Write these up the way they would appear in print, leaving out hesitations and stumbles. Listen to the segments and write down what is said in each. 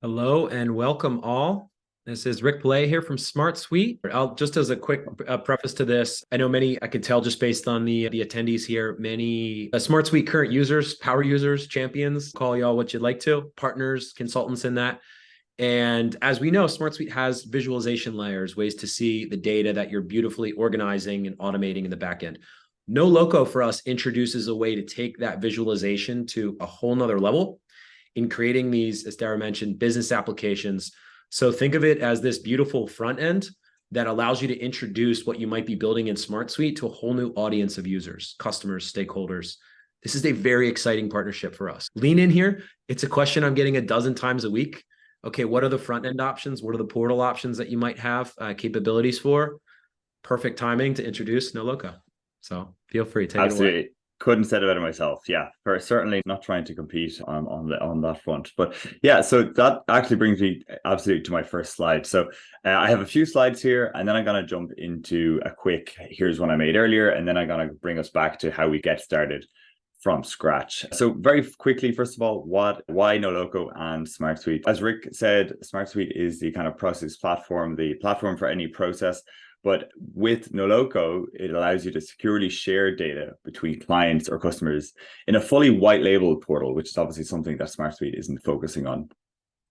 Hello and welcome all. This is Rick Palaia here from SmartSuite. I'll just as a quick preface to this, I know many, I could tell just based on the attendees here, many SmartSuite current users, power users, champions, call y'all what you'd like to, partners, consultants in that. And as we know, SmartSuite has visualization layers, ways to see the data that you're beautifully organizing and automating in the back end. Noloco for us introduces a way to take that visualization to a whole nother level in creating these, as Darragh mentioned, business applications. So think of it as this beautiful front end that allows you to introduce what you might be building in SmartSuite to a whole new audience of users, customers, stakeholders. This is a very exciting partnership for us. Lean in here. It's a question I'm getting a dozen times a week. Okay, what are the front end options? What are the portal options that you might have capabilities for? Perfect timing to introduce Noloco. So feel free, take it away. Absolutely. Couldn't say it better myself. Yeah, for certainly not trying to compete on that front. But yeah, so that actually brings me absolutely to my first slide. So I have a few slides here, and then I'm going to jump into a quick, here's one I made earlier, and then I'm going to bring us back to how we get started from scratch. So very quickly, first of all, why Noloco and SmartSuite? As Rick said, SmartSuite is the kind of process platform, the platform for any process. But with Noloco, it allows you to securely share data between clients or customers in a fully white label portal, which is obviously something that SmartSuite isn't focusing on.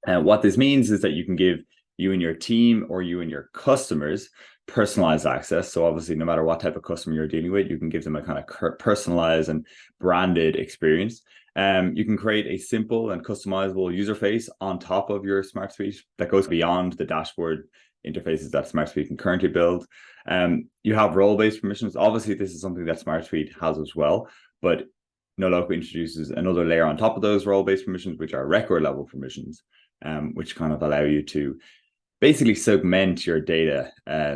And what this means is that you can give you and your team or you and your customers personalized access. So obviously, no matter what type of customer you're dealing with, you can give them a kind of personalized and branded experience. You can create a simple and customizable user face on top of your SmartSuite that goes beyond the dashboard interfaces that SmartSuite can currently build. You have role-based permissions. Obviously, this is something that SmartSuite has as well, but Noloco introduces another layer on top of those role-based permissions, which are record level permissions, which kind of allow you to basically segment your data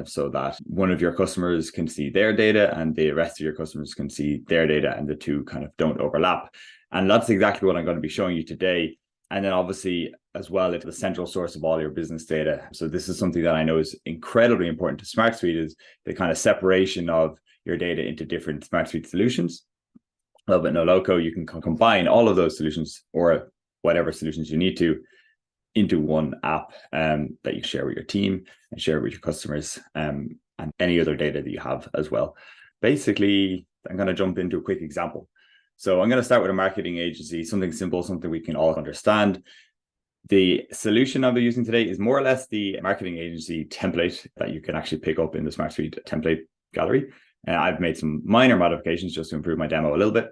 so that one of your customers can see their data and the rest of your customers can see their data, and the two kind of don't overlap. And that's exactly what I'm going to be showing you today. And then obviously as well, it's the central source of all your business data. So this is something that I know is incredibly important to SmartSuite, is the kind of separation of your data into different SmartSuite solutions. Well, but Noloco, you can combine all of those solutions or whatever solutions you need to into one app that you share with your team and share with your customers and any other data that you have as well. Basically, I'm going to jump into a quick example. So I'm going to start with a marketing agency, something simple, something we can all understand. The solution I'll be using today is more or less the marketing agency template that you can actually pick up in the SmartSuite template gallery. I've made some minor modifications just to improve my demo a little bit.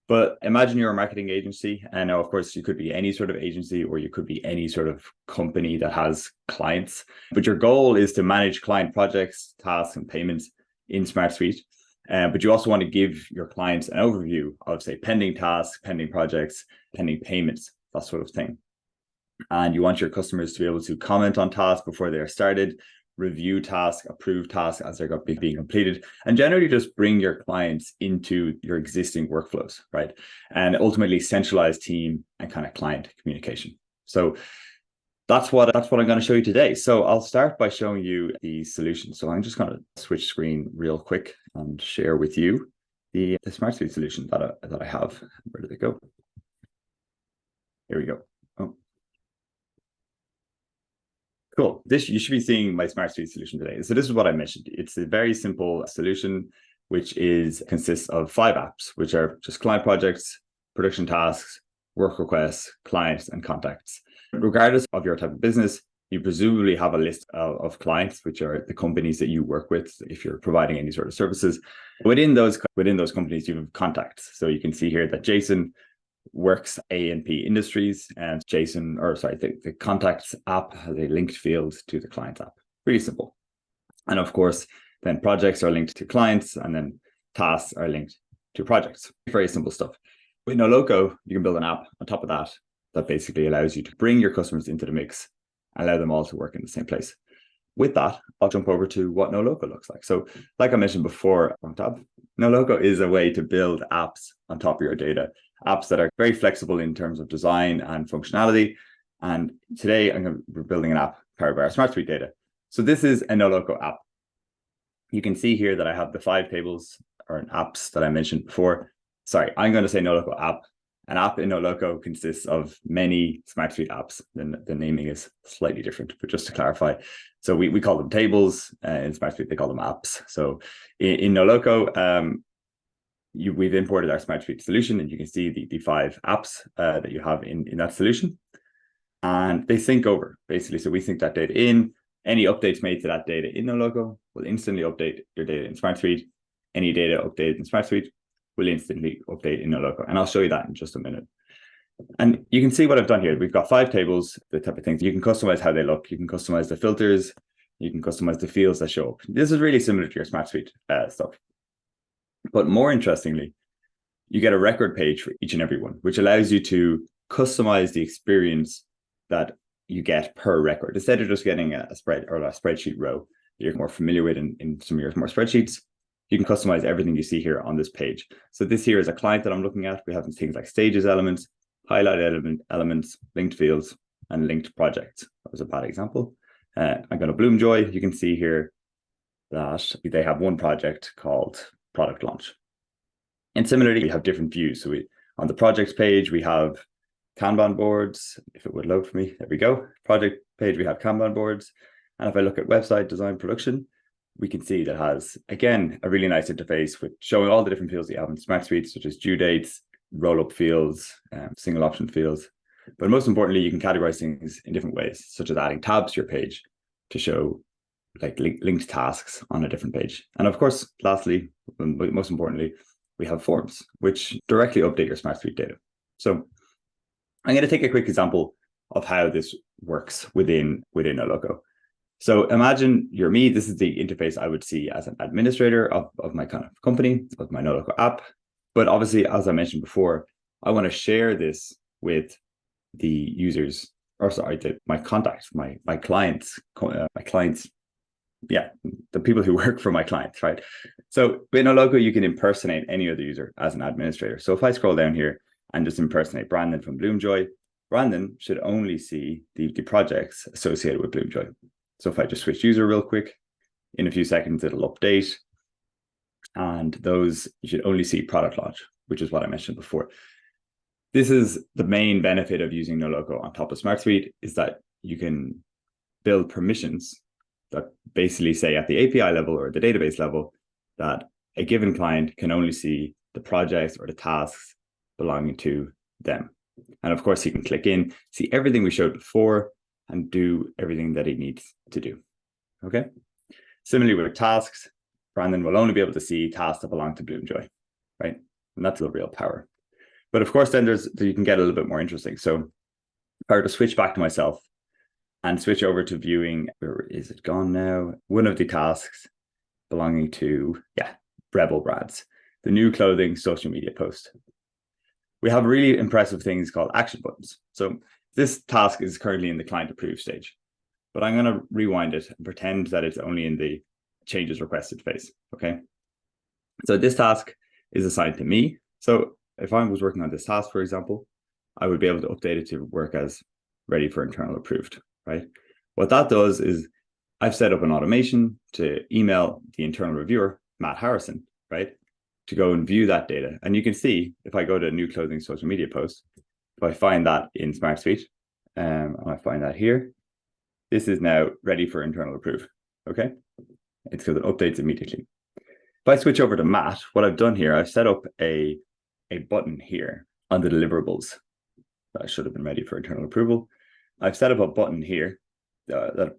But imagine you're a marketing agency. And now, of course, you could be any sort of agency, or you could be any sort of company that has clients. But your goal is to manage client projects, tasks, and payments in SmartSuite. But you also want to give your clients an overview of, say, pending tasks, pending projects, pending payments, that sort of thing. And you want your customers to be able to comment on tasks before they are started, review tasks, approve tasks as they're being completed, and generally just bring your clients into your existing workflows, right? And ultimately centralize team and kind of client communication. So that's what I'm going to show you today. So I'll start by showing you the solution. So I'm just going to switch screen real quick and share with you the SmartSuite solution that I have. Where did it go? Here we go. Oh. Cool. This, you should be seeing my SmartSuite solution today. So this is what I mentioned. It's a very simple solution, which consists of 5 apps, which are just client projects, production tasks, work requests, clients, and contacts. Regardless of your type of business, you presumably have a list of clients, which are the companies that you work with if you're providing any sort of services. Within those companies, you have contacts. So you can see here that Jason works A&P Industries, and the contacts app has a linked field to the client app. Pretty simple. And of course, then projects are linked to clients, and then tasks are linked to projects. Very simple stuff. With Noloco, you can build an app on top of that basically allows you to bring your customers into the mix, allow them all to work in the same place. With that, I'll jump over to what Noloco looks like. So like I mentioned before on top, Noloco is a way to build apps on top of your data, apps that are very flexible in terms of design and functionality. And today we're building an app powered by our SmartSuite data. So this is a Noloco app. You can see here that I have the 5 tables or apps that I mentioned before. Sorry, I'm going to say Noloco app. An app in Noloco consists of many SmartSuite apps. The naming is slightly different, but just to clarify. So we call them tables. In SmartSuite, they call them apps. So in Noloco, we've imported our SmartSuite solution, and you can see the 5 apps that you have in that solution. And they sync over, basically. So we sync that data in. Any updates made to that data in Noloco will instantly update your data in SmartSuite. Any data updated in SmartSuite will instantly update in Noloco. And I'll show you that in just a minute. And you can see what I've done here. We've got 5 tables, the type of things. You can customize how they look. You can customize the filters. You can customize the fields that show up. This is really similar to your SmartSuite stuff. But more interestingly, you get a record page for each and every one, which allows you to customize the experience that you get per record. Instead of just getting a spreadsheet row that you're more familiar with in some of your more spreadsheets, you can customize everything you see here on this page. So this here is a client that I'm looking at. We have things like stages elements, highlighted elements, linked fields, and linked projects. That was a bad example. I'm going to Bloomjoy. You can see here that they have one project called product launch. And similarly, we have different views. So on the projects page, we have Kanban boards. If it would load for me, there we go. Project page, we have Kanban boards. And if I look at website design production, we can see that has, again, a really nice interface with showing all the different fields that you have in SmartSuite, such as due dates, roll-up fields, single option fields. But most importantly, you can categorize things in different ways, such as adding tabs to your page to show like linked tasks on a different page. And of course, lastly, but most importantly, we have forms, which directly update your SmartSuite data. So I'm going to take a quick example of how this works within Noloco. So imagine you're me. This is the interface I would see as an administrator of my kind of company, of my Noloco app. But obviously, as I mentioned before, I want to share this with the users, or sorry, my contacts, my clients, yeah, the people who work for my clients, right? So in Noloco, you can impersonate any other user as an administrator. So if I scroll down here and just impersonate Brandon from Bloomjoy, Brandon should only see the projects associated with Bloomjoy. So if I just switch user real quick, in a few seconds, it'll update. And those, you should only see product launch, which is what I mentioned before. This is the main benefit of using Noloco on top of SmartSuite, is that you can build permissions that basically say at the API level or the database level that a given client can only see the projects or the tasks belonging to them. And of course, he can click in, see everything we showed before, and do everything that he needs to do. Okay. Similarly with tasks, Brandon will only be able to see tasks that belong to Bloomjoy, right? And that's the real power. But of course, then you can get a little bit more interesting. So if I were to switch back to myself and switch over to viewing, where is it gone now? One of the tasks belonging to, Rebel Brands, the new clothing social media post. We have really impressive things called action buttons. So this task is currently in the client approve stage, but I'm going to rewind it and pretend that it's only in the changes requested phase. Okay. So this task is assigned to me. So if I was working on this task, for example, I would be able to update it to work as ready for internal approved, right? What that does is I've set up an automation to email the internal reviewer, Matt Harrison, right, to go and view that data. And you can see if I go to new clothing social media post, if I find that in SmartSuite, and I find that here, this is now ready for internal approve. Okay, it's because it updates immediately. If I switch over to Matt, what I've done here, I've set up a button here on the deliverables that should have been ready for internal approval. I've set up a button here that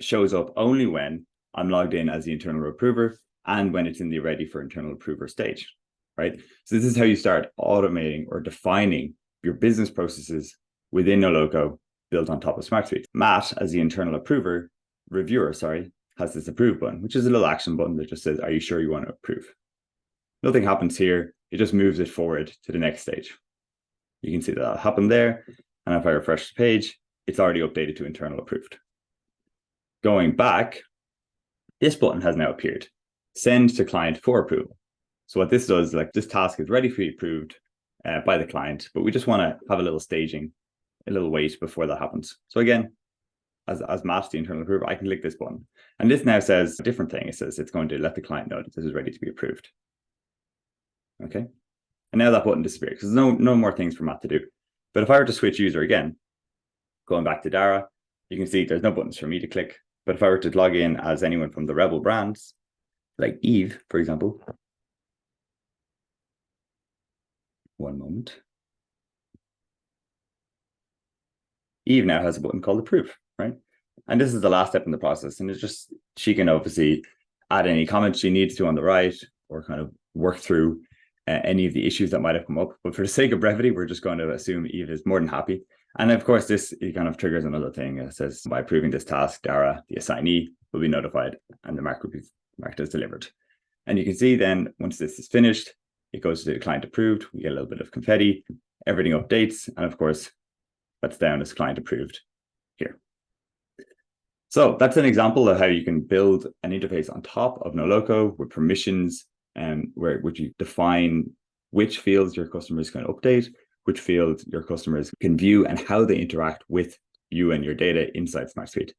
shows up only when I'm logged in as the internal approver and when it's in the ready for internal approver stage, right? So this is how you start automating or defining your business processes within Noloco built on top of SmartSuite. Matt, as the internal reviewer, has this approve button, which is a little action button that just says, are you sure you want to approve? Nothing happens here. It just moves it forward to the next stage. You can see that happened there. And if I refresh the page, it's already updated to internal approved. Going back, this button has now appeared. Send to client for approval. So what this does, like this task is ready to be approved by the client, but we just want to have a little staging, a little wait before that happens. So again, as Matt, the internal approver, I can click this button. And this now says a different thing. It says it's going to let the client know that this is ready to be approved. Okay. And now that button disappeared because there's no more things for Matt to do. But if I were to switch user again, going back to Darragh, you can see there's no buttons for me to click. But if I were to log in as anyone from the Rebel brands, like Eve, for example, one moment. Eve now has a button called Approve, right? And this is the last step in the process. And it's just, she can obviously add any comments she needs to on the right, or kind of work through any of the issues that might have come up. But for the sake of brevity, we're just going to assume Eve is more than happy. And of course, this kind of triggers another thing. It says, by approving this task, Darragh, the assignee, will be notified and the mark will be marked as delivered. And you can see then, once this is finished, it goes to the client approved. We get a little bit of confetti, everything updates. And of course, that's down as client approved here. So that's an example of how you can build an interface on top of Noloco with permissions, where would you define which fields your customers can update, which fields your customers can view, and how they interact with you and your data inside SmartSuite.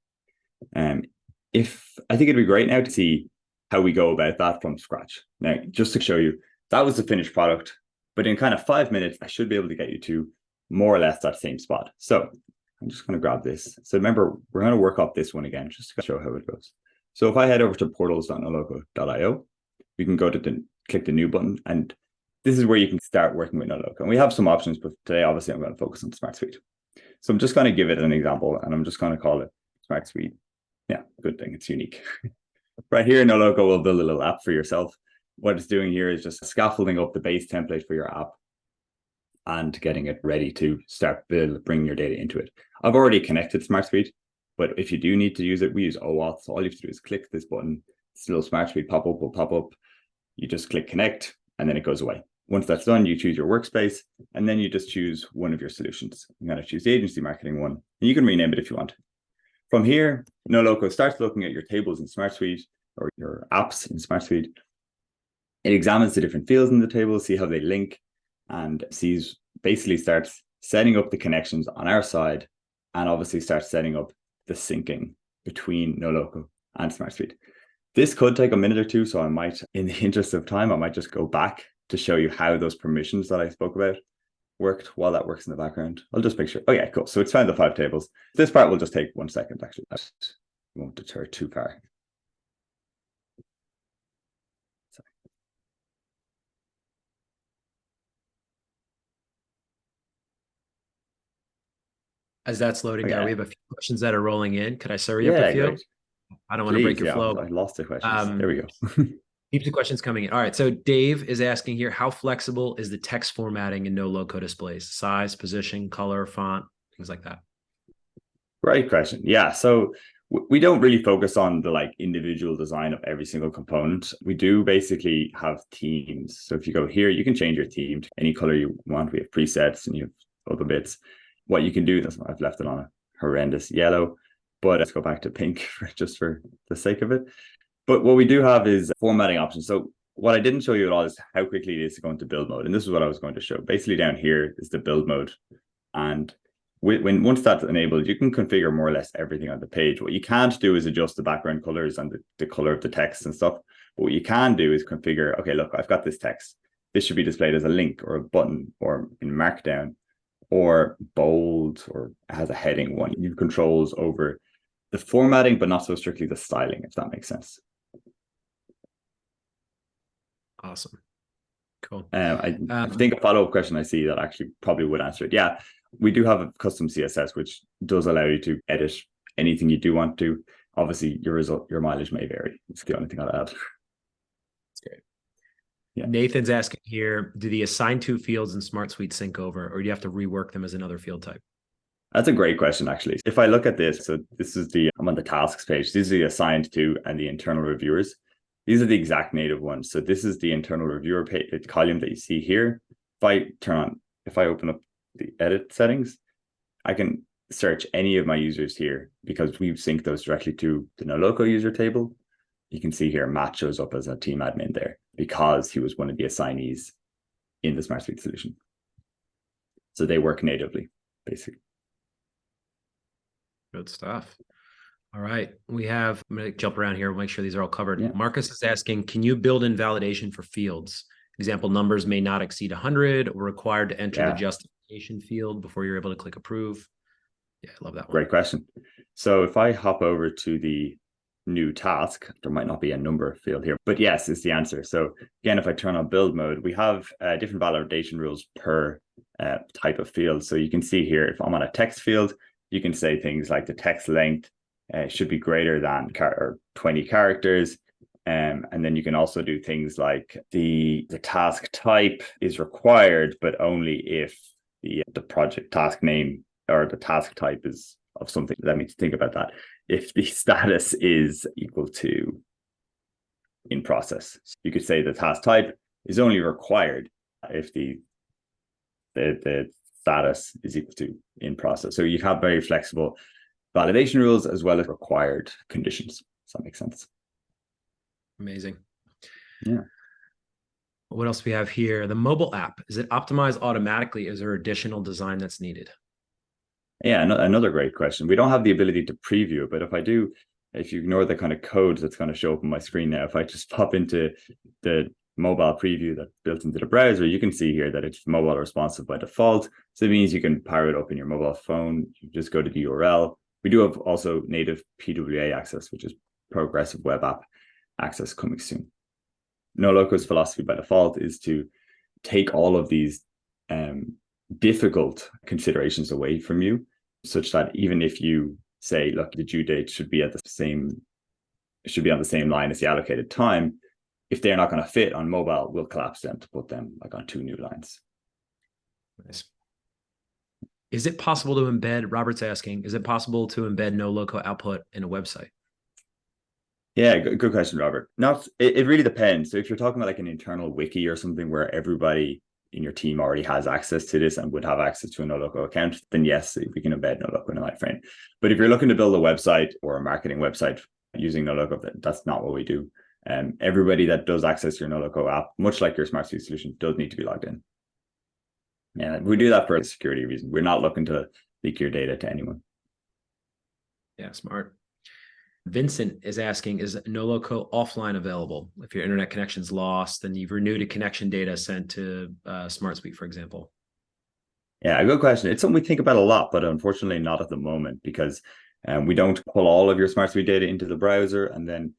If I think it'd be great now to see how we go about that from scratch. Now, just to show you, that was the finished product, but in kind of 5 minutes, I should be able to get you to more or less that same spot. So I'm just going to grab this. So remember, we're going to work up this one again, just to show how it goes. So if I head over to portals.noloco.io, we can go to click the new button, and this is where you can start working with Noloco. And we have some options, but today, obviously, I'm going to focus on SmartSuite. So I'm just going to give it an example, and I'm just going to call it SmartSuite. Yeah, good thing, it's unique. Right here, Noloco will build a little app for yourself. What it's doing here is just scaffolding up the base template for your app and getting it ready to start bringing your data into it. I've already connected SmartSuite, but if you do need to use it, we use OAuth. So all you have to do is click this button. This little SmartSuite pop-up will pop up. You just click connect, and then it goes away. Once that's done, you choose your workspace, and then you just choose one of your solutions. I'm going to choose the agency marketing one, and you can rename it if you want. From here, Noloco starts looking at your tables in SmartSuite or your apps in SmartSuite. It examines the different fields in the table, see how they link, and basically starts setting up the connections on our side, and obviously starts setting up the syncing between Noloco and SmartSuite. This could take a minute or two, so I might, in the interest of time, I might just go back to show you how those permissions that I spoke about worked while that works in the background. I'll just make sure. Oh yeah, cool. So it's found the 5 tables. This part will just take 1 second, actually. That won't deter too far. As that's loading, Darragh, we have a few questions that are rolling in. Could I hurry up a few? Great. I don't want to break your flow. I lost the questions. There we go. Heaps of questions coming in. All right. So Dave is asking here, how flexible is the text formatting in Noloco displays? Size, position, color, font, things like that. Great question. Yeah. So we don't really focus on the individual design of every single component. We do basically have themes. So if you go here, you can change your theme to any color you want. We have presets and you have other bits. What you can do, I've left it on a horrendous yellow, but let's go back to pink just for the sake of it. But what we do have is formatting options. So what I didn't show you at all is how quickly it is to go into build mode. And this is what I was going to show. Basically down here is the build mode. And once that's enabled, you can configure more or less everything on the page. What you can't do is adjust the background colors and the color of the text and stuff. But what you can do is configure, okay, look, I've got this text. This should be displayed as a link or a button or in Markdown or bold or has a heading one. You have controls over the formatting, but not so strictly the styling, if that makes sense. Awesome. Cool. I think a follow-up question I see that actually probably would answer it. Yeah, we do have a custom CSS, which does allow you to edit anything you do want to. Obviously, your mileage may vary. It's the only thing I'll add. That's great. Yeah. Nathan's asking here, do the assigned to fields in SmartSuite sync over, or do you have to rework them as another field type? That's a great question, actually. If I look at this, so this is I'm on the tasks page. These are the assigned to and the internal reviewers. These are the exact native ones. So this is the internal reviewer column that you see here. If I open up the edit settings, I can search any of my users here because we've synced those directly to the Noloco user table. You can see here, Matt shows up as a team admin there because he was one of the assignees in the SmartSuite solution. So they work natively, basically. Good stuff. All right. I'm going to jump around here. We'll make sure these are all covered. Yeah. Marcus is asking, can you build in validation for fields? Example, numbers may not exceed 100 or required to enter the Yeah, justification field before you're able to click approve. Yeah, I love that one. great question. So if I hop over to the new task, there might not be a number field here, but yes, is the answer. So again, if I turn on build mode, we have different validation rules per type of field. So you can see here, if I'm on a text field, you can say things like the text length should be greater than 20 characters. And then you can also do things like the task type is required, but only if the project task name or the task type is of something. Let me think about that. If the status is equal to in process, you could say the task type is only required if the status is equal to in process. So you have very flexible validation rules as well as required conditions. Does that make sense? Amazing. Yeah. What else do we have here? The mobile app, is it optimized automatically? Is there additional design that's needed? Yeah, another great question. We don't have the ability to preview it, but if you ignore the kind of code that's going to show up on my screen now, if I just pop into the mobile preview that's built into the browser, you can see here that it's mobile responsive by default. So it means you can power it up in your mobile phone. You just go to the URL. We do have also native PWA access, which is progressive web app access coming soon. Noloco's philosophy by default is to take all of these difficult considerations away from you, such that even if you say, look, the due date should be on the same line as the allocated time, if they're not going to fit on mobile, we'll collapse them to put them like on 2 new lines. Nice. Is it possible to embed, Robert's asking, is it possible to embed Noloco output in a website? Yeah, good question, Robert. It really depends. So if you're talking about like an internal wiki or something where everybody in your team already has access to this and would have access to a Noloco account, then yes, we can embed Noloco in an iframe. But if you're looking to build a website or a marketing website using Noloco, that's not what we do. Everybody that does access your Noloco app, much like your SmartSuite solution, does need to be logged in. Yeah, we do that for a security reason. We're not looking to leak your data to anyone. Yeah, smart. Vincent is asking, is Noloco offline available? If your internet connection's lost, then you've renewed a connection data sent to SmartSuite, for example. Yeah, a good question. It's something we think about a lot, but unfortunately not at the moment, because we don't pull all of your SmartSuite data into the browser. And then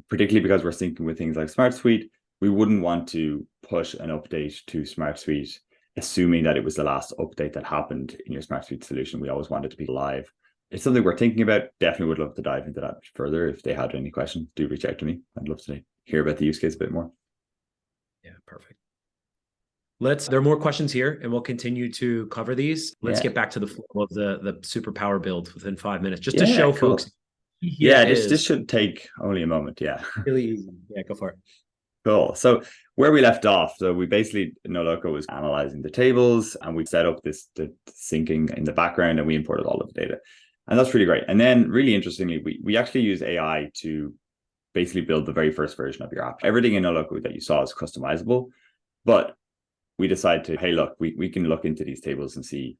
particularly because we're syncing with things like SmartSuite, we wouldn't want to push an update to SmartSuite, assuming that it was the last update that happened in your SmartSuite solution. We always want it to be live. It's something we're thinking about. Definitely would love to dive into that further. If they had any questions, do reach out to me. I'd love to hear about the use case a bit more. Yeah, perfect. There are more questions here and we'll continue to cover these. Let's get back to the flow of the superpower build within 5 minutes, just to show folks. Yeah, this should take only a moment. Yeah. Really easy. Yeah, go for it. Cool. So where we left off, so we basically, Noloco was analyzing the tables and we set up the syncing in the background and we imported all of the data. And that's really great. And then really interestingly, we actually use AI to basically build the very first version of your app. Everything in Noloco that you saw is customizable, but we decided to, hey, look, we can look into these tables and see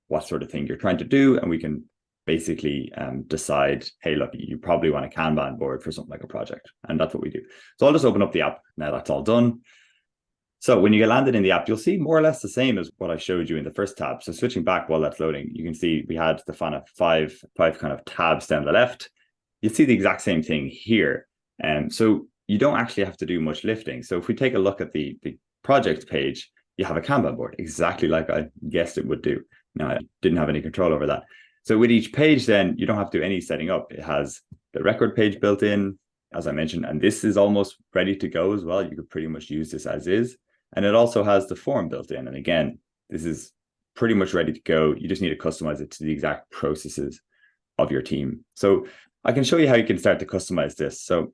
what sort of thing you're trying to do. And we can basically decide, hey, look, you probably want a Kanban board for something like a project. And that's what we do. So I'll just open up the app. Now that's all done. So when you get landed in the app, you'll see more or less the same as what I showed you in the first tab. So switching back while that's loading, you can see we had the kind of five kind of tabs down the left. You'll see the exact same thing here. And so you don't actually have to do much lifting. So if we take a look at the project page, you have a Kanban board, exactly like I guessed it would do. Now, I didn't have any control over that. So with each page, then you don't have to do any setting up. It has the record page built in, as I mentioned, and this is almost ready to go as well. You could pretty much use this as is. And it also has the form built in. And again, this is pretty much ready to go. You just need to customize it to the exact processes of your team. So I can show you how you can start to customize this. So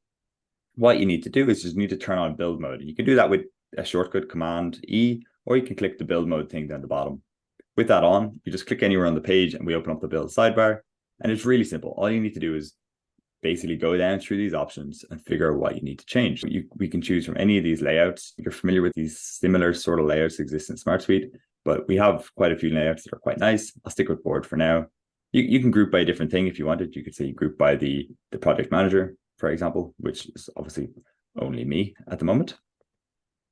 what you need to do is just need to turn on build mode. You can do that with a shortcut Command E, or you can click the build mode thing down the bottom. With that on, you just click anywhere on the page and we open up the build sidebar. And it's really simple. All you need to do is basically go down through these options and figure out what you need to change. We can choose from any of these layouts. You're familiar with these similar sort of layouts that exist in SmartSuite, but we have quite a few layouts that are quite nice. I'll stick with board for now. You can group by a different thing if you wanted. You could say you group by the project manager, for example, which is obviously only me at the moment.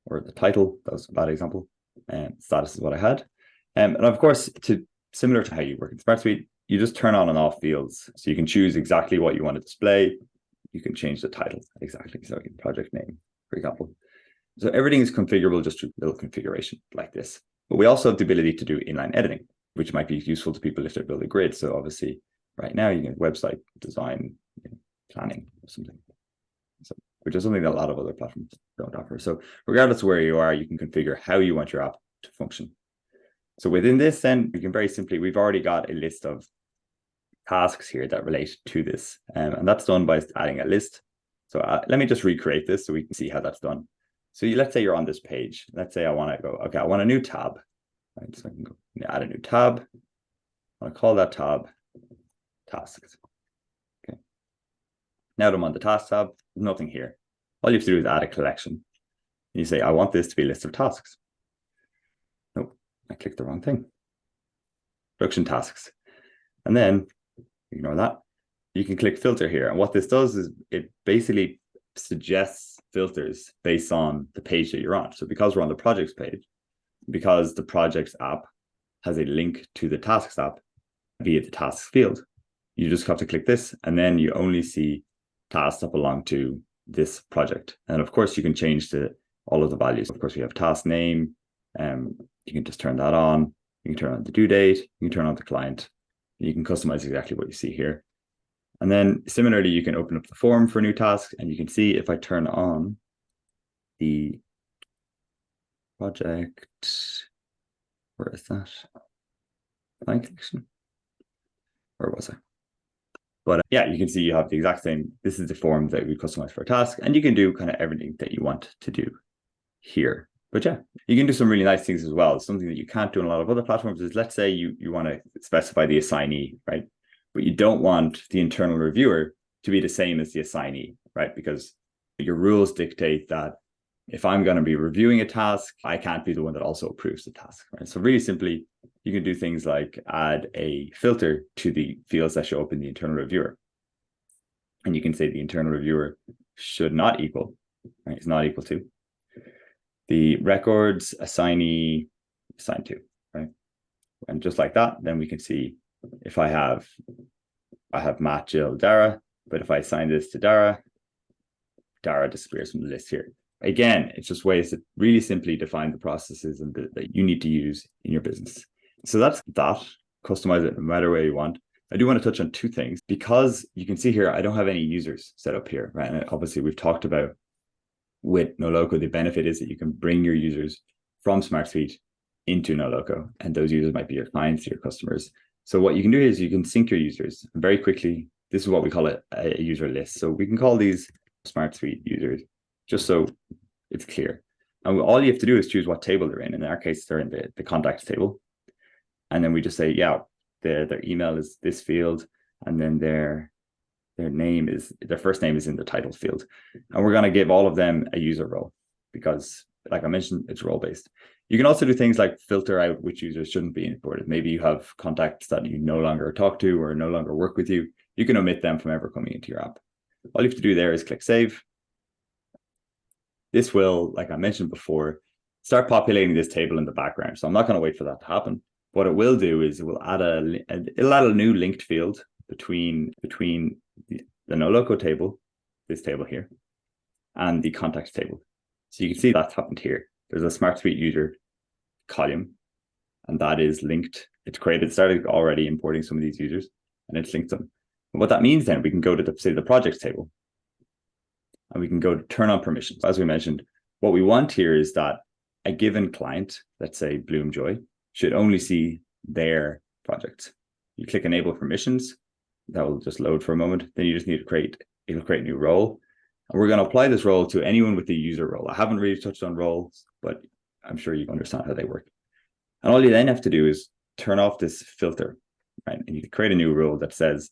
or the title. That was a bad example. And status is what I had. And of course, similar to how you work in SmartSuite, you just turn on and off fields. So you can choose exactly what you want to display. You can change the title exactly. So project name, for example. So everything is configurable just through little configuration like this. But we also have the ability to do inline editing, which might be useful to people if they're building grids. So obviously, right now you can website design, planning or something. So, which is something that a lot of other platforms don't offer. So regardless of where you are, you can configure how you want your app to function. So within this, then we can very simply, we've already got a list of tasks here that relate to this. And that's done by adding a list. So let me just recreate this so we can see how that's done. So let's say you're on this page. Let's say I want to go, okay, I want a new tab. Right? So I can go add a new tab. I'll call that tab tasks. Okay. Now that I'm on the task tab, there's nothing here. All you have to do is add a collection. And you say, I want this to be a list of tasks. Nope, I clicked the wrong thing. Production tasks. And then ignore that. You can click filter here. And what this does is it basically suggests filters based on the page that you're on. So because we're on the projects page, because the projects app has a link to the tasks app via the tasks field, you just have to click this and then you only see tasks that belong to this project. And of course you can change all of the values. Of course we have task name. You can just turn that on. You can turn on the due date. You can turn on the client. You can customize exactly what you see here. And then similarly, you can open up the form for new tasks and you can see if I turn on the project, where is that? Client collection? Where was I? But yeah, you can see you have the exact same. This is the form that we customize for a task, and you can do kind of everything that you want to do here. But yeah, you can do some really nice things as well. Something that you can't do in a lot of other platforms is, let's say you want to specify the assignee, right? But you don't want the internal reviewer to be the same as the assignee, right? Because your rules dictate that if I'm going to be reviewing a task, I can't be the one that also approves the task, right? So really simply, you can do things like add a filter to the fields that show up in the internal reviewer. And you can say the internal reviewer should not equal, right? It's not equal to the records assignee assigned to, right? And just like that, then we can see if I have Matt, Jill, Darragh, but if I assign this to Darragh disappears from the list here. Again, it's just ways to really simply define the processes and that you need to use in your business. So that's that. Customize it no matter where you want. I do want to touch on two things because you can see here, I don't have any users set up here, right? And obviously we've talked about with Noloco, the benefit is that you can bring your users from SmartSuite into Noloco, and those users might be your clients, your customers. So what you can do is you can sync your users very quickly. This is what we call a user list. So we can call these SmartSuite users, just so it's clear. And all you have to do is choose what table they're in. In our case, they're in the contacts table. And then we just say, yeah, their email is this field, and then their first name is in the title field. And we're going to give all of them a user role because, like I mentioned, it's role-based. You can also do things like filter out which users shouldn't be imported. Maybe you have contacts that you no longer talk to or no longer work with you. You can omit them from ever coming into your app. All you have to do there is click save. This will, like I mentioned before, start populating this table in the background. So I'm not going to wait for that to happen. What it will do is it will add it'll add a new linked field between the Noloco table, this table here, and the contacts table. So you can see that's happened here. There's a SmartSuite user column, and that is linked. It's started already importing some of these users, and it's linked them. And what that means then, we can go to the projects table, and we can go to turn on permissions. As we mentioned, what we want here is that a given client, let's say Bloomjoy, should only see their projects. You click enable permissions, that will just load for a moment. Then you just need to it'll create a new role. And we're going to apply this role to anyone with the user role. I haven't really touched on roles, but I'm sure you understand how they work. And all you then have to do is turn off this filter, right? And you can create a new rule that says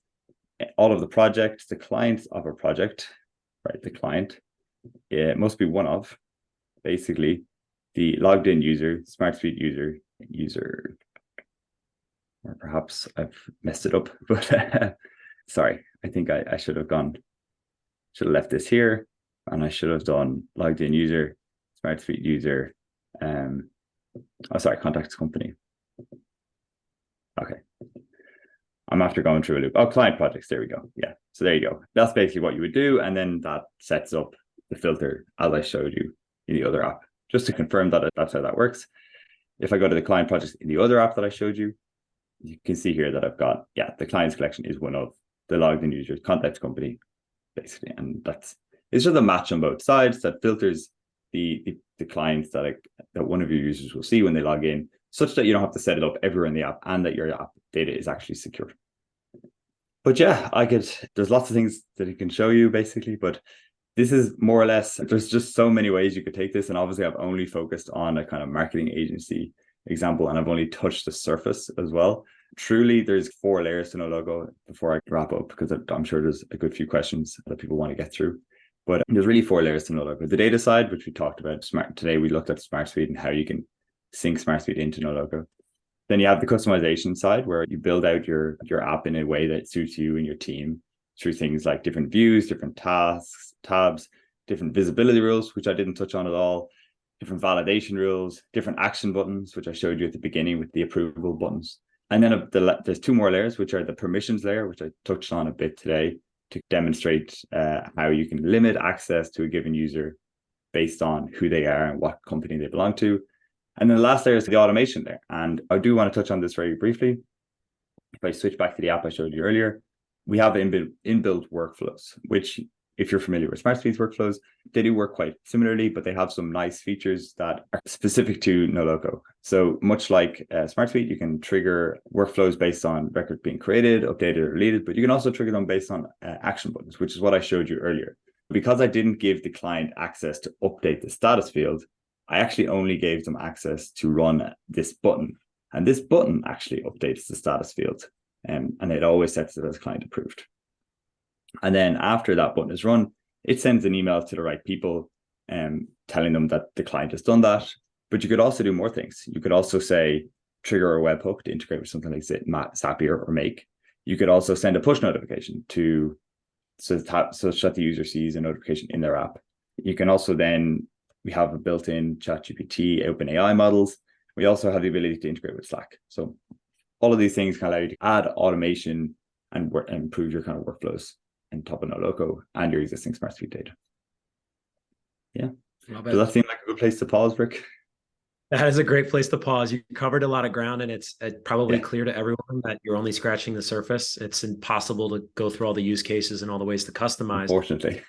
all of the projects, the clients of a project, right? The client, it must be one of, basically, the logged in user, SmartSuite user, or perhaps I've messed it up, but sorry, I think I should have left this here, and I should have done logged in user, SmartSuite user. Contacts company. Okay. I'm after going through a loop. Oh, client projects. There we go. Yeah. So there you go. That's basically what you would do. And then that sets up the filter as I showed you in the other app. Just to confirm that that's how that works. If I go to the client projects in the other app that I showed you, you can see here that I've got, the clients collection is one of the logged in users, contacts company, basically. And it's just a match on both sides that filters the clients that one of your users will see when they log in, such that you don't have to set it up everywhere in the app and that your app data is actually secure. But yeah, there's lots of things that it can show you basically, but this is more or less, there's just so many ways you could take this. And obviously I've only focused on a kind of marketing agency example, and I've only touched the surface as well. Truly, there's 4 layers to Noloco before I wrap up, because I'm sure there's a good few questions that people want to get through. But there's really 4 layers to Noloco. The data side, which we talked about, today we looked at SmartSuite and how you can sync SmartSuite into Noloco. Then you have the customization side, where you build out your app in a way that suits you and your team through things like different views, different tasks, tabs, different visibility rules, which I didn't touch on at all, different validation rules, different action buttons, which I showed you at the beginning with the approval buttons. And then there's 2 more layers, which are the permissions layer, which I touched on a bit today, to demonstrate how you can limit access to a given user based on who they are and what company they belong to. And then the last layer is the automation layer. And I do want to touch on this very briefly. If I switch back to the app I showed you earlier, we have inbuilt workflows, which, if you're familiar with SmartSuite's workflows, they do work quite similarly, but they have some nice features that are specific to Noloco. So much like SmartSuite, you can trigger workflows based on records being created, updated, or deleted, but you can also trigger them based on action buttons, which is what I showed you earlier. Because I didn't give the client access to update the status field, I actually only gave them access to run this button. And this button actually updates the status field, and it always sets it as client approved. And then after that button is run, it sends an email to the right people telling them that the client has done that. But you could also do more things. You could also say, trigger a webhook to integrate with something like Zapier or Make. You could also send a push notification such that the user sees a notification in their app. You can also then, we have a built-in ChatGPT, OpenAI models. We also have the ability to integrate with Slack. So all of these things can allow you to add automation and improve your kind of workflows on top of Noloco and your existing SmartSuite data. Yeah. Does that seem like a good place to pause, Rick? That is a great place to pause. You covered a lot of ground, and it's probably clear to everyone that you're only scratching the surface. It's impossible to go through all the use cases and all the ways to customize. Unfortunately.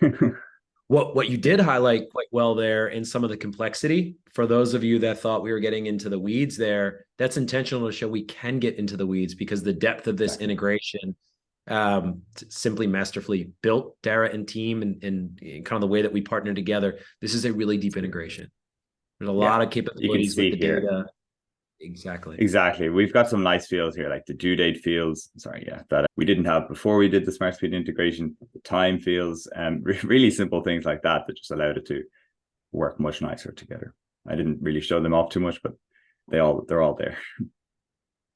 What you did highlight quite well there in some of the complexity, for those of you that thought we were getting into the weeds there, that's intentional to show we can get into the weeds, because the depth of this integration, simply masterfully built, Darragh and team, and kind of the way that we partner together. This is a really deep integration. There's a lot of capabilities with the data. Exactly. We've got some nice fields here, like the due date fields. That we didn't have before we did the SmartSuite integration. The time fields, and really simple things like that just allowed it to work much nicer together. I didn't really show them off too much, but they're all there.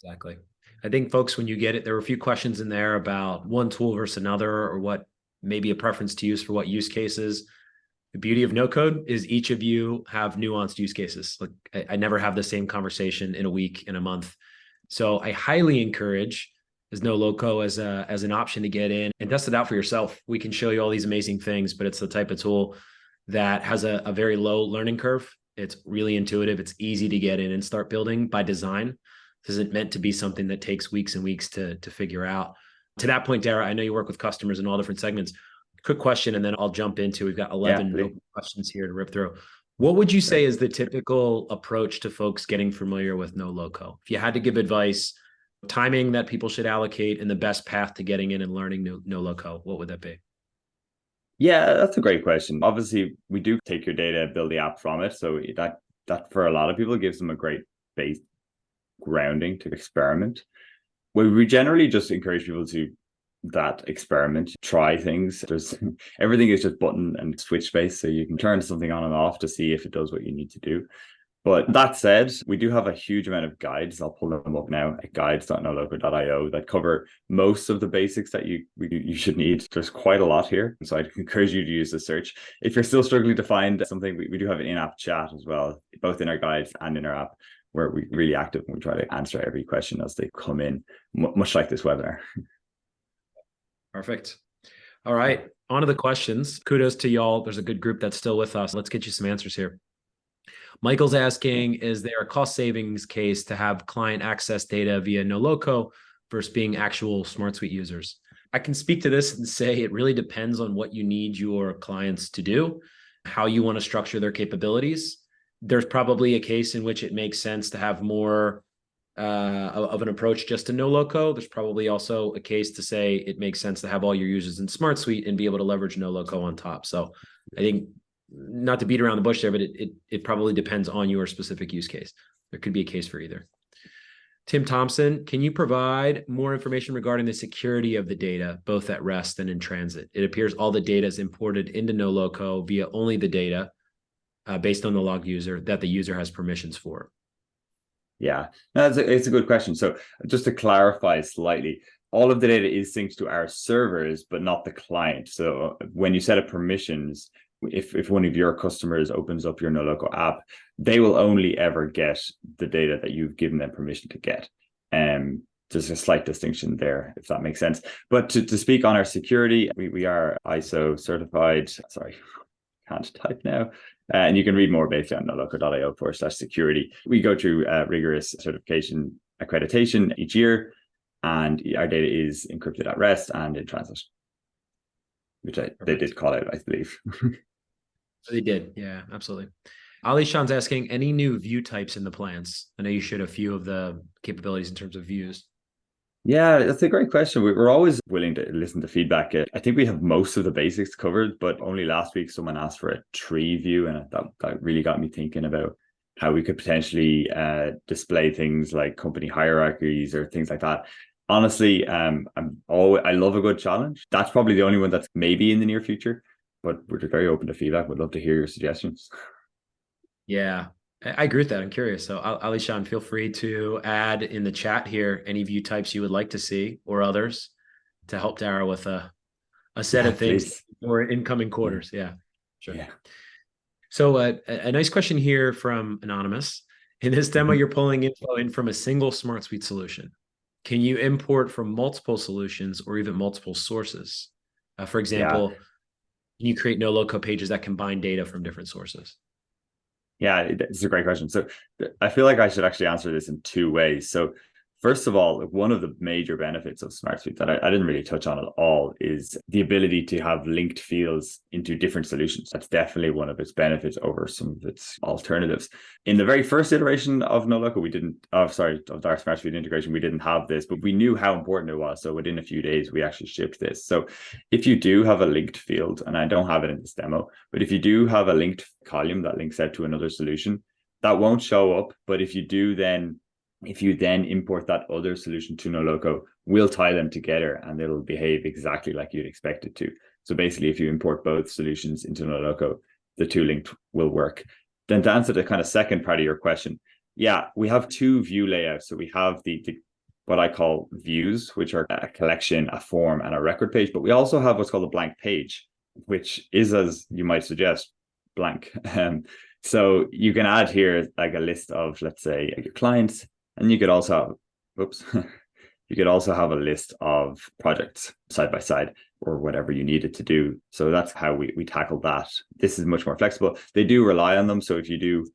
Exactly. I think, folks, when you get it, there were a few questions in there about one tool versus another, or what maybe a preference to use for what use cases. The beauty of no code is each of you have nuanced use cases. Like, I never have the same conversation in a week, in a month. So I highly encourage as Noloco as an option to get in and test it out for yourself. We can show you all these amazing things, but it's the type of tool that has a very low learning curve. It's really intuitive. It's easy to get in and start building by design. This isn't meant to be something that takes weeks and weeks to figure out. To that point, Darragh, I know you work with customers in all different segments. Quick question, and then I'll jump into, we've got 11 questions here to rip through. What would you say is the typical approach to folks getting familiar with Noloco? If you had to give advice, timing that people should allocate, and the best path to getting in and learning Noloco, what would that be? Yeah, that's a great question. Obviously, we do take your data, build the app from it. So that for a lot of people gives them a great base grounding to experiment. We generally just encourage people to experiment, try things. Everything is just button and switch based, so you can turn something on and off to see if it does what you need to do. But that said, we do have a huge amount of guides. I'll pull them up now at guides.noloco.io that cover most of the basics that you should need. There's quite a lot here. So I'd encourage you to use the search. If you're still struggling to find something, we do have an in-app chat as well, both in our guides and in our app, where we're really active and we try to answer every question as they come in, much like this webinar. Perfect. All right, on to the questions. Kudos to y'all. There's a good group that's still with us. Let's get you some answers here. Michael's asking, is there a cost savings case to have client access data via Noloco versus being actual SmartSuite users? I can speak to this and say it really depends on what you need your clients to do, how you want to structure their capabilities. There's probably a case in which it makes sense to have more of an approach just to Noloco. There's probably also a case to say it makes sense to have all your users in SmartSuite and be able to leverage Noloco on top. So I think, not to beat around the bush there, but it probably depends on your specific use case. There could be a case for either. Tim Thompson, can you provide more information regarding the security of the data, both at rest and in transit? It appears all the data is imported into Noloco via only the data based on the log user that the user has permissions for. Yeah, no, it's a good question. So just to clarify slightly, all of the data is synced to our servers, but not the client. So when you set up permissions, if one of your customers opens up your Noloco app, they will only ever get the data that you've given them permission to get. There's a slight distinction there, if that makes sense. But to speak on our security, we are ISO certified. Sorry, can't type now. And you can read more basically on noloco.io/security. We go through rigorous certification accreditation each year, and our data is encrypted at rest and in transit, which they did call out, I believe. They did. Yeah, absolutely. Ali Shan's asking, any new view types in the plans? I know you showed a few of the capabilities in terms of views. Yeah, that's a great question. We're always willing to listen to feedback. I think we have most of the basics covered, but only last week someone asked for a tree view, and that really got me thinking about how we could potentially display things like company hierarchies or things like that. Honestly, I love a good challenge. That's probably the only one that's maybe in the near future, but we're very open to feedback. Would love to hear your suggestions. Yeah, I agree with that. I'm curious. So Ali Shan, feel free to add in the chat here any view types you would like to see or others to help Darragh with a set of things for incoming quarters. Yeah, sure. Yeah. So a nice question here from Anonymous. In this demo, you're pulling info in from a single SmartSuite solution. Can you import from multiple solutions or even multiple sources? For example, can you create Noloco pages that combine data from different sources? Yeah, it's a great question. So I feel like I should actually answer this in two ways. So first of all, one of the major benefits of SmartSuite that I didn't really touch on at all is the ability to have linked fields into different solutions. That's definitely one of its benefits over some of its alternatives. In the very first iteration of Noloco, of our SmartSuite integration, we didn't have this, but we knew how important it was. So within a few days, we actually shipped this. So if you do have a linked field, and I don't have it in this demo, but if you do have a linked column that links out to another solution, that won't show up. But if you then import that other solution to Noloco, we'll tie them together and it'll behave exactly like you'd expect it to. So basically, if you import both solutions into Noloco, the two linked will work. Then to answer the kind of second part of your question, yeah, we have two view layouts. So we have the what I call views, which are a collection, a form, and a record page. But we also have what's called a blank page, which is, as you might suggest, blank. So you can add here like a list of, let's say, your clients. And you could also have a list of projects side by side or whatever you needed to do. So that's how we tackle that. This is much more flexible. They do rely on them. So if you do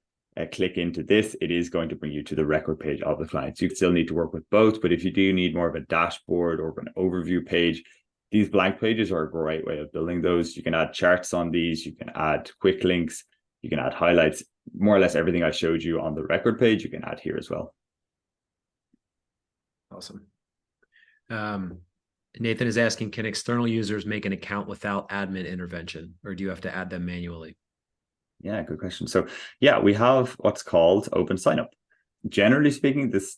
click into this, it is going to bring you to the record page of the clients. You still need to work with both, but if you do need more of a dashboard or an overview page, these blank pages are a great way of building those. You can add charts on these. You can add quick links. You can add highlights. More or less everything I showed you on the record page, you can add here as well. Awesome. Nathan is asking, can external users make an account without admin intervention, or do you have to add them manually? Yeah, good question. So yeah, we have what's called open signup. Generally speaking, this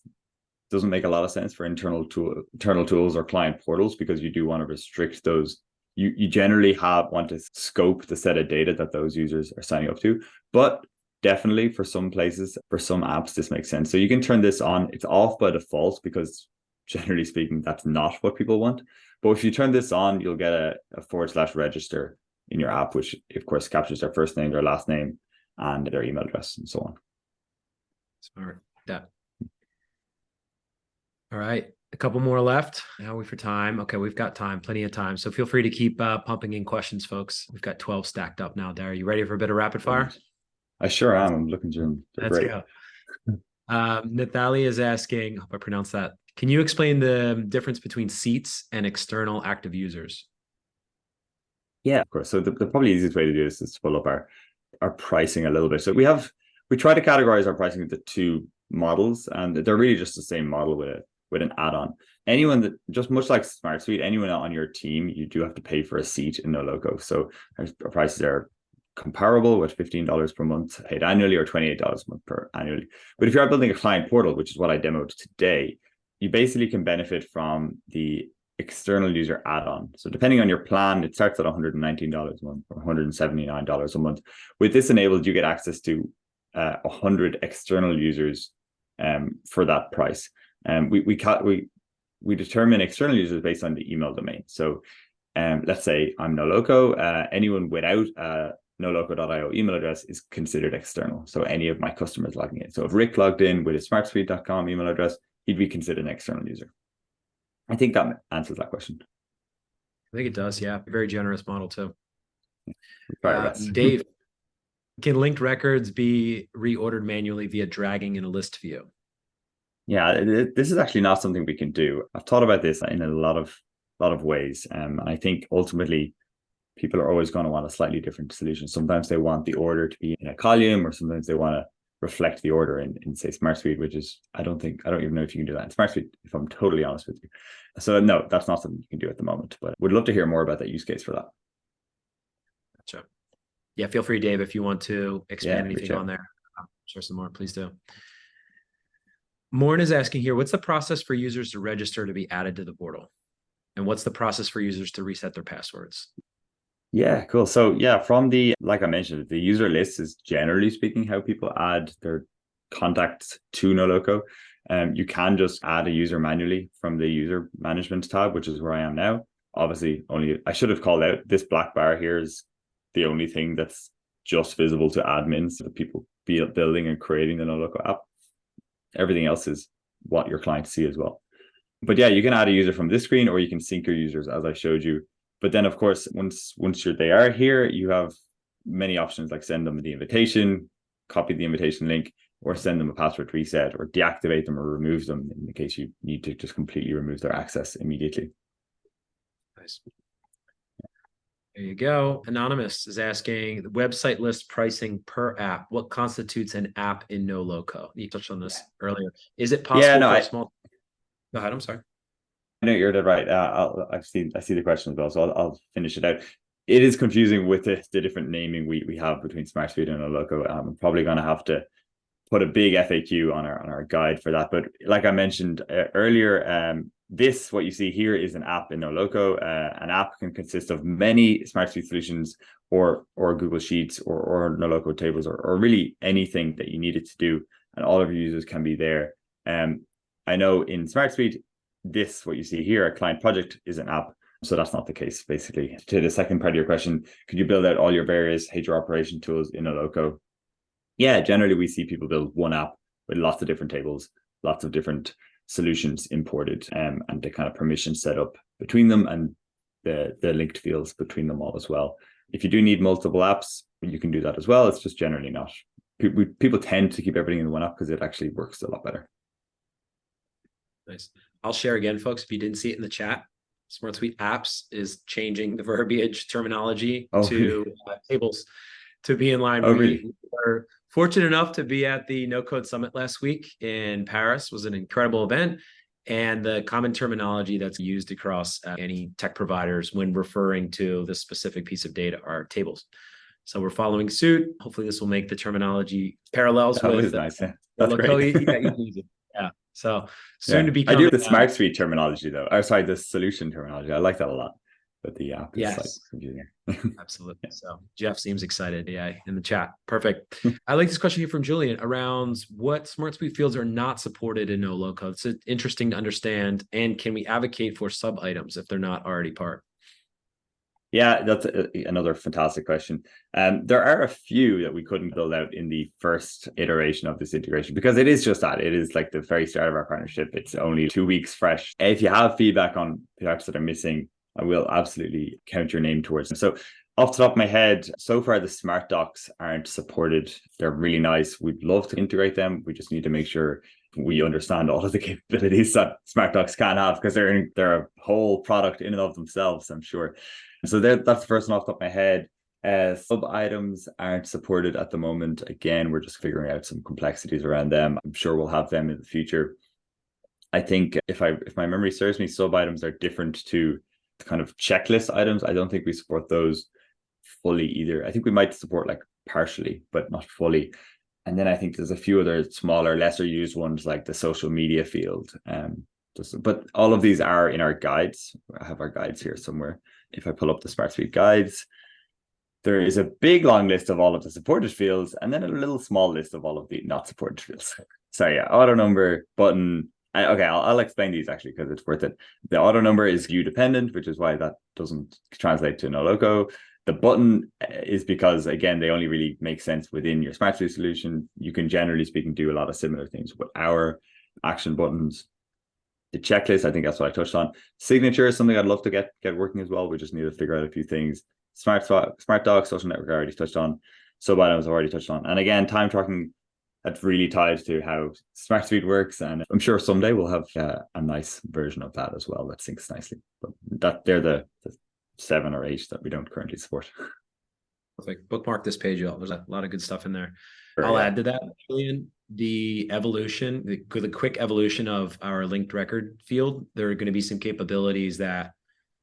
doesn't make a lot of sense for internal tools or client portals because you do want to restrict those. You generally want to scope the set of data that those users are signing up to, but definitely for some places, for some apps, this makes sense. So you can turn this on. It's off by default because generally speaking, that's not what people want. But if you turn this on, you'll get a /register in your app, which of course captures their first name, their last name, and their email address and so on. Smart. Yeah. All right. A couple more left. How are we for time? Okay, we've got time, plenty of time. So feel free to keep pumping in questions, folks. We've got 12 stacked up now. Darragh, you ready for a bit of rapid fire? I sure am. I'm looking through them. They're Let's great. go. Natalia is asking, I hope I pronounced that. Can you explain the difference between seats and external active users? Yeah, of course. So the probably easiest way to do this is to pull up our pricing a little bit. So we try to categorize our pricing into two models, and they're really just the same model with an add-on. Anyone that, just much like SmartSuite, anyone on your team, you do have to pay for a seat in Noloco. So our prices are comparable with $15 per month paid annually or $28 a month per annually. But if you are building a client portal, which is what I demoed today, you basically can benefit from the external user add-on. So depending on your plan, it starts at $119 a month or $179 a month. With this enabled, you get access to 100 external users for that price. And we determine external users based on the email domain. So let's say I'm Noloco. Anyone without noloco.io email address is considered external. So any of my customers logging in. So if Rick logged in with his smartsuite.com email address, he'd be considered an external user. I think that answers that question. I think it does. Yeah. Very generous model too. Dave, can linked records be reordered manually via dragging in a list view? Yeah, this is actually not something we can do. I've thought about this in a lot of ways. And I think ultimately people are always going to want a slightly different solution. Sometimes they want the order to be in a column, or sometimes they want to reflect the order in say SmartSuite, which is, I don't even know if you can do that in SmartSuite, if I'm totally honest with you. So no, that's not something you can do at the moment, but would love to hear more about that use case for that. Gotcha. Yeah, feel free, Dave, if you want to expand anything on there, share some more, please do. Morn is asking here, what's the process for users to register to be added to the portal? And what's the process for users to reset their passwords? Yeah, cool. So yeah, like I mentioned, the user list is generally speaking how people add their contacts to Noloco. You can just add a user manually from the user management tab, which is where I am now. Obviously, I should have called out this black bar here is the only thing that's just visible to admins, the people building and creating the Noloco app. Everything else is what your clients see as well. But yeah, you can add a user from this screen, or you can sync your users as I showed you. But then, of course, once they are here, you have many options like send them the invitation, copy the invitation link, or send them a password reset, or deactivate them or remove them in the case you need to just completely remove their access immediately. Nice. There you go. Anonymous is asking, the website list pricing per app. What constitutes an app in Noloco? You touched on this earlier. Is it possible for a small... Go ahead, I'm sorry. No, you're dead right. I see the question as well, so I'll finish it out. It is confusing with the different naming we have between SmartSuite and Noloco. I'm probably going to have to put a big FAQ on our guide for that. But like I mentioned earlier, what you see here is an app in Noloco. An app can consist of many SmartSuite solutions or Google Sheets or Noloco tables or really anything that you need it to do, and all of your users can be there. I know in SmartSuite, what you see here, a client project, is an app. So that's not the case, basically. To the second part of your question, could you build out all your various HR operation tools in Noloco? Yeah, generally we see people build one app with lots of different tables, lots of different solutions imported, and the kind of permission set up between them and the linked fields between them all as well. If you do need multiple apps, you can do that as well. It's just generally not. People tend to keep everything in one app because it actually works a lot better. Nice. I'll share again, folks, if you didn't see it in the chat, SmartSuite Apps is changing the verbiage terminology to tables to be in line. We were fortunate enough to be at the No Code Summit last week in Paris. It was an incredible event. And the common terminology that's used across any tech providers when referring to this specific piece of data are tables. So we're following suit. Hopefully this will make the terminology parallels with nice. Yeah. That's great. Yeah. So soon to be. I do the SmartSuite terminology though. Or sorry, the solution terminology. I like that a lot. but the app is slightly Yes. confusing. Absolutely. So Jeff seems excited. Yeah, in the chat. Perfect. I like this question here from Julian around what SmartSuite fields are not supported in Noloco. It's interesting to understand. And can we advocate for sub items if they're not already part? Yeah, that's another fantastic question. There are a few that we couldn't build out in the first iteration of this integration because it is just that. It is like the very start of our partnership. It's only 2 weeks fresh. If you have feedback on parts that are missing, I will absolutely count your name towards them. So off the top of my head, so far the SmartDocs aren't supported. They're really nice. We'd love to integrate them. We just need to make sure we understand all of the capabilities that SmartDocs can have because they're a whole product in and of themselves, I'm sure. So that's the first one off the top of my head. Sub items aren't supported at the moment. Again, we're just figuring out some complexities around them. I'm sure we'll have them in the future. I think if my memory serves me, sub items are different to kind of checklist items. I don't think we support those fully either. I think we might support like partially, but not fully. And then I think there's a few other smaller, lesser used ones like the social media field. But all of these are in our guides. I have our guides here somewhere. If I pull up the SmartSuite guides, there is a big long list of all of the supported fields and then a little small list of all of the not supported fields. So yeah, auto number, button. Okay, I'll explain these actually because it's worth it. The auto number is view dependent, which is why that doesn't translate to Noloco. The button is because, again, they only really make sense within your SmartSuite solution. You can, generally speaking, do a lot of similar things with our action buttons. The checklist, I think that's what I touched on. Signature is something I'd love to get working as well. We just need to figure out a few things. SmartDoc, social network, I already touched on. Sub items, I've already touched on. And again, time tracking, that really ties to how SmartSuite works. And I'm sure someday we'll have a nice version of that as well that syncs nicely. But they're the 7 or 8 that we don't currently support. Perfect. Bookmark this page out. There's a lot of good stuff in there. Sure, I'll add to that, Julian, the quick evolution of our linked record field. There are going to be some capabilities that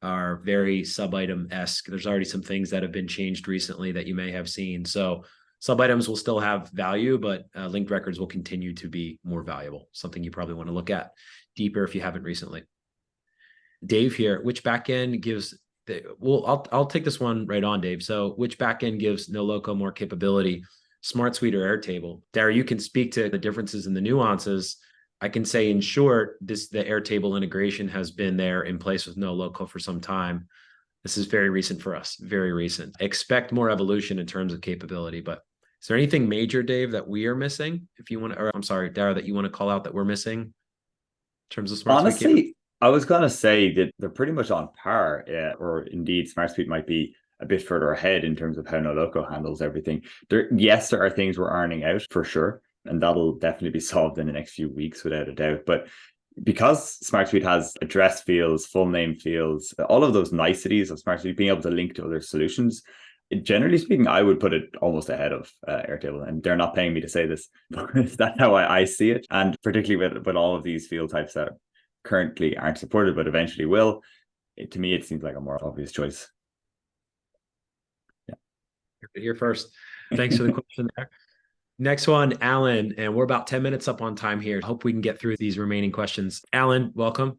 are very sub-item-esque. There's already some things that have been changed recently that you may have seen. So sub-items will still have value, but linked records will continue to be more valuable. Something you probably want to look at deeper if you haven't recently. Dave here, which backend gives I'll take this one right on, Dave. So which backend gives Noloco more capability, SmartSuite or Airtable? Darragh, you can speak to the differences and the nuances. I can say in short, the Airtable integration has been there in place with Noloco for some time. This is very recent for us, very recent. Expect more evolution in terms of capability, but is there anything major, Dave, that we are missing? If you want to, or I'm sorry, Darragh, that you want to call out that we're missing in terms of SmartSuite? Honestly, I was going to say that they're pretty much on par, or indeed SmartSuite might be a bit further ahead in terms of how Noloco handles everything. There are things we're ironing out for sure, and that'll definitely be solved in the next few weeks without a doubt. But because SmartSuite has address fields, full name fields, all of those niceties of SmartSuite being able to link to other solutions, generally speaking, I would put it almost ahead of Airtable, and they're not paying me to say this, but that's how I see it. And particularly with all of these field types that currently aren't supported but eventually will, to me it seems like a more obvious choice. Yeah, here first. Thanks for the question there. Next one, Alan, and we're about 10 minutes up on time here. Hope we can get through these remaining questions. Alan, welcome.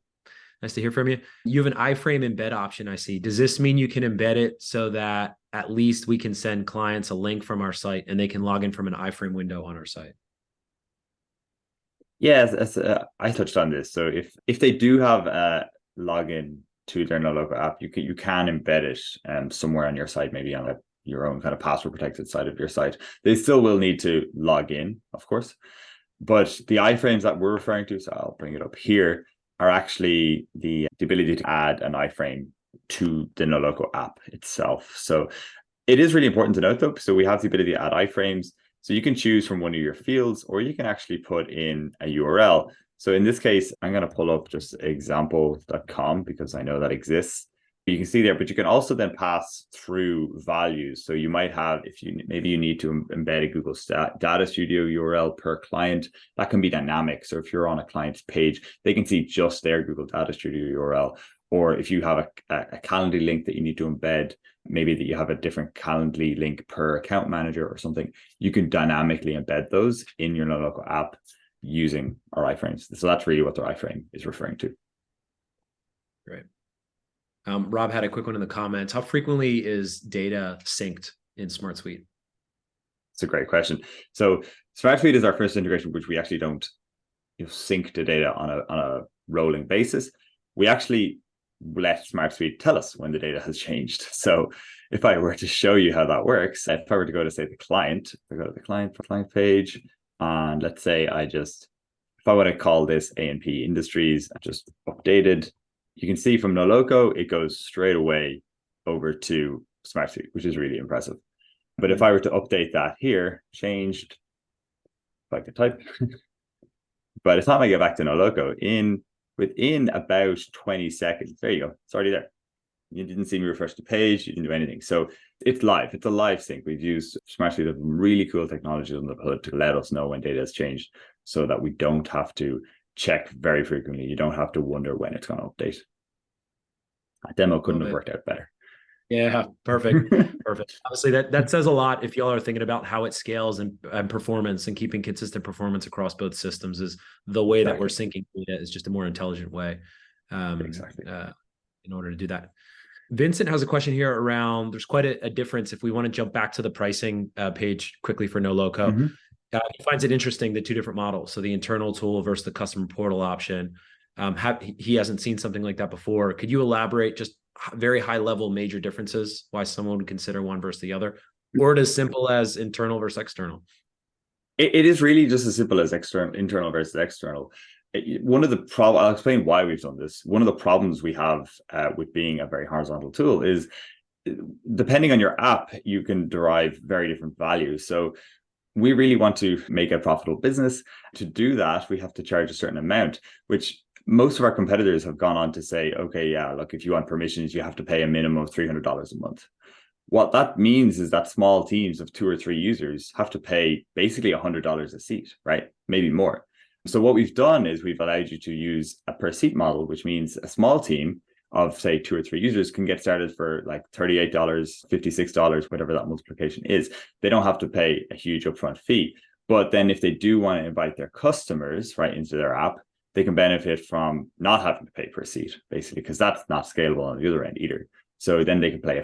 Nice to hear from you. You have an iframe embed option, I see. Does this mean you can embed it so that at least we can send clients a link from our site and they can log in from an iframe window on our site? Yes, I touched on this. So if they do have a login to their Noloco app, you can embed it somewhere on your site, maybe on your own kind of password protected side of your site. They still will need to log in, of course. But the iframes that we're referring to, so I'll bring it up here, are actually the ability to add an iframe to the Noloco app itself. So it is really important to note though. So we have the ability to add iframes. So you can choose from one of your fields, or you can actually put in a URL. So in this case, I'm going to pull up just example.com because I know that exists. You can see there, but you can also then pass through values. So you might have, maybe you need to embed a Google Data Studio URL per client, that can be dynamic. So if you're on a client's page, they can see just their Google Data Studio URL. Or if you have a Calendly link that you need to embed, maybe that you have a different Calendly link per account manager or something, you can dynamically embed those in your Noloco app using our iframes. So that's really what their iframe is referring to. Great. Rob had a quick one in the comments. How frequently is data synced in SmartSuite? It's a great question. So SmartSuite is our first integration, which we actually don't sync the data on a rolling basis. We actually let SmartSuite tell us when the data has changed. So if I were to show you how that works, if I were to go to, say, the client, I go to the client page, and let's say if I want to call this A&P Industries, just updated, you can see from Noloco, it goes straight away over to SmartSuite, which is really impressive. But if I were to update that here, changed, if I could type, by the time I get back to Noloco, within about 20 seconds, there you go, it's already there. You didn't see me refresh the page, you didn't do anything. So it's live, it's a live sync. We've used SmartSuite of really cool technology on the hood to let us know when data has changed so that we don't have to check very frequently. You don't have to wonder when it's going to update. A demo couldn't have worked out better. Yeah, perfect. Perfect. Obviously, that says a lot if y'all are thinking about how it scales and performance and keeping consistent performance across both systems. Is the way that we're syncing data is just a more intelligent way in order to do that. Vincent has a question here around, there's quite a difference if we want to jump back to the pricing page quickly for Noloco. He finds it interesting, the two different models. So the internal tool versus the customer portal option. He hasn't seen something like that before. Could you elaborate just very high level major differences, why someone would consider one versus the other, or it as simple as internal versus external? It is really just as simple as internal versus external. One of the I'll explain why we've done this. One of the problems we have with being a very horizontal tool is, depending on your app, you can derive very different values. So we really want to make a profitable business. To do that, we have to charge a certain amount, which most of our competitors have gone on to say, okay, yeah, look, if you want permissions, you have to pay a minimum of $300 a month. What that means is that small teams of 2 or 3 users have to pay basically $100 a seat, right? Maybe more. So what we've done is we've allowed you to use a per seat model, which means a small team of, say, 2 or 3 users can get started for like $38, $56, whatever that multiplication is. They don't have to pay a huge upfront fee. But then if they do want to invite their customers right into their app, they can benefit from not having to pay per seat, basically, because that's not scalable on the other end either. So then they can pay a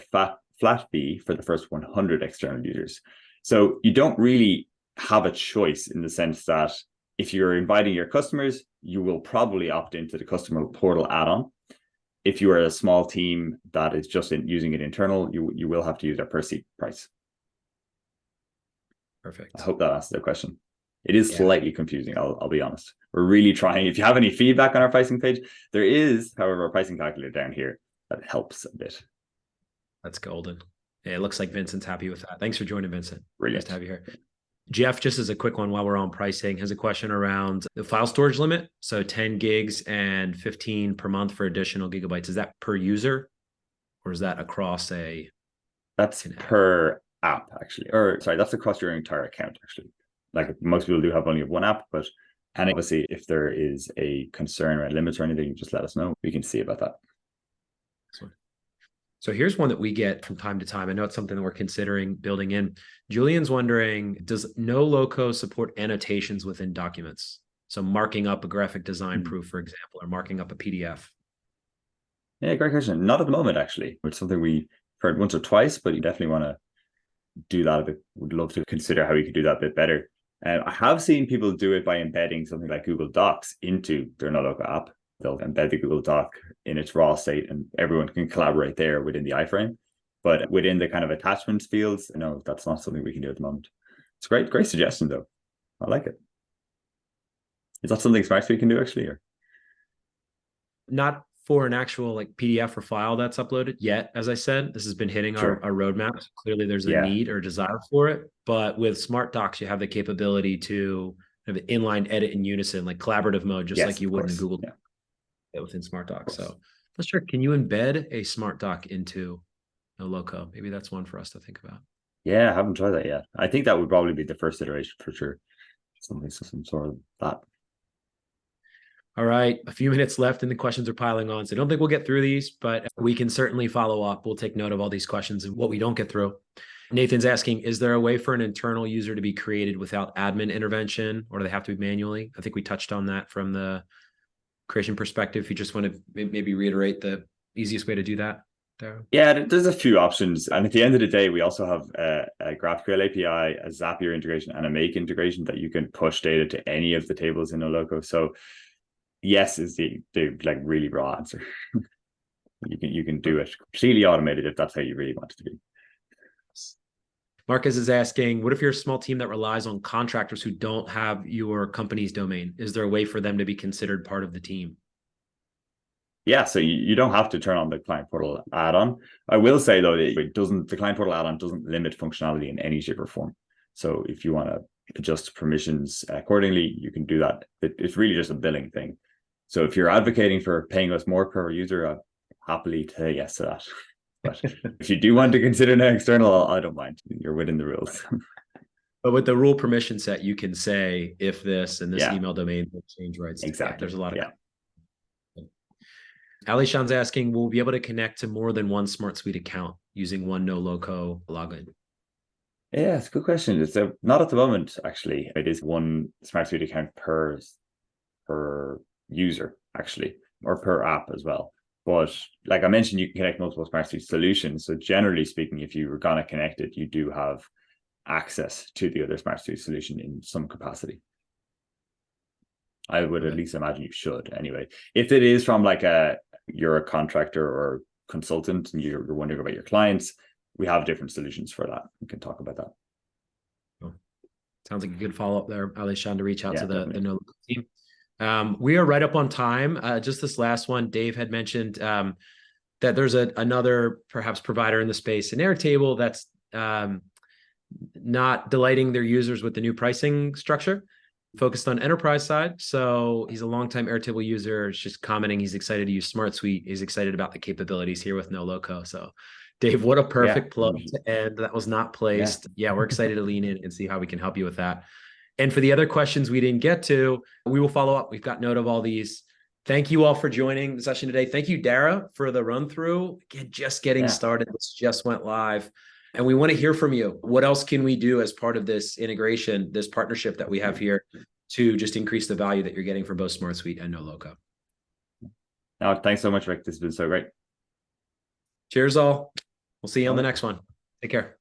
flat fee for the first 100 external users. So you don't really have a choice in the sense that if you're inviting your customers, you will probably opt into the customer portal add-on. If you are a small team that is just using it internal, you will have to use a per seat price. Perfect. I hope that answers the question. It is slightly confusing, I'll be honest. We're really trying. If you have any feedback on our pricing page, there is, however, a pricing calculator down here that helps a bit. That's golden. Yeah, it looks like Vincent's happy with that. Thanks for joining, Vincent. Brilliant. Nice to have you here. Jeff, just as a quick one while we're on pricing, has a question around the file storage limit. So 10 gigs and 15 per month for additional gigabytes. Is that per user or is that across That's per app, actually. Or sorry, that's across your entire account, actually. Like most people do have only one app, and obviously if there is a concern around limits or anything, just let us know. We can see about that. So here's one that we get from time to time. I know it's something that we're considering building in. Julian's wondering, does Noloco support annotations within documents? So marking up a graphic design proof, for example, or marking up a PDF. Yeah, great question. Not at the moment, actually. It's something we heard once or twice, but you definitely want to do that a bit. Would love to consider how we could do that a bit better. I have seen people do it by embedding something like Google Docs into their Noloco app. They'll embed the Google Doc in its raw state and everyone can collaborate there within the iframe. But within the kind of attachments fields, no, that's not something we can do at the moment. It's great suggestion though. I like it. Is that something SmartSuite can do actually? Or? Not for an actual like PDF or file that's uploaded yet. As I said, this has been hitting our roadmap. So clearly there's a need or desire for it. But with SmartDocs, you have the capability to have an inline edit in unison, like collaborative mode, just like you would in Google within SmartDoc. So let's check. Can you embed a SmartDoc into Noloco? Maybe that's one for us to think about. Yeah, I haven't tried that yet. I think that would probably be the first iteration for sure. Some sort of that. All right, a few minutes left and the questions are piling on. So I don't think we'll get through these, but we can certainly follow up. We'll take note of all these questions and what we don't get through. Nathan's asking, is there a way for an internal user to be created without admin intervention, or do they have to be manually? I think we touched on that from the creation perspective. If you just want to maybe reiterate the Easiest way to do that, Darragh? Yeah, there's a few options. And at the end of the day, we also have a GraphQL API, a Zapier integration, and a Make integration that you can push data to any of the tables in Noloco. So yes is the like really raw answer. You can do it completely automated if that's how you really want it to be. Marcus is asking, what if you're a small team that relies on contractors who don't have your company's domain? Is there a way for them to be considered part of the team? Yeah, so you don't have to turn on the client portal add-on. I will say though, the client portal add-on doesn't limit functionality in any shape or form. So if you want to adjust permissions accordingly, you can do that. It's really just a billing thing. So if you're advocating for paying us more per user, I'd happily say yes to that. But if you do want to consider an external, I don't mind. You're within the rules. But with the rule permission set, you can say if this and this email domain will change rights. Exactly. There's a lot of Ali Shan's asking, will we be able to connect to more than one SmartSuite account using one Noloco login? Yeah, it's a good question. It's not at the moment, actually. It is one SmartSuite account per user, actually, or per app as well. But like I mentioned, you can connect multiple SmartSuite solutions. So generally speaking, if you were going to connect it, you do have access to the other SmartSuite solution in some capacity. I would at least imagine you should anyway. If it is from like you're a contractor or consultant and you're wondering about your clients, we have different solutions for that. We can talk about that. Oh, sounds like a good follow-up there, Ali Shan, to reach out to the Noloco team. We are right up on time. Just this last one, Dave had mentioned that there's another perhaps provider in the space, an Airtable, that's not delighting their users with the new pricing structure, focused on enterprise side. So he's a longtime Airtable user. He's just commenting he's excited to use SmartSuite. He's excited about the capabilities here with Noloco. So Dave, what a perfect plug to end. That was not placed. Yeah, we're excited to lean in and see how we can help you with that. And for the other questions we didn't get to, we will follow up. We've got note of all these. Thank you all for joining the session today. Thank you, Darragh, for the run through. Again, just getting started. This just went live. And we want to hear from you. What else can we do as part of this integration, this partnership that we have here to just increase the value that you're getting from both SmartSuite and Noloco? No, thanks so much, Rick. This has been so great. Cheers all. We'll see you on the next one. Take care.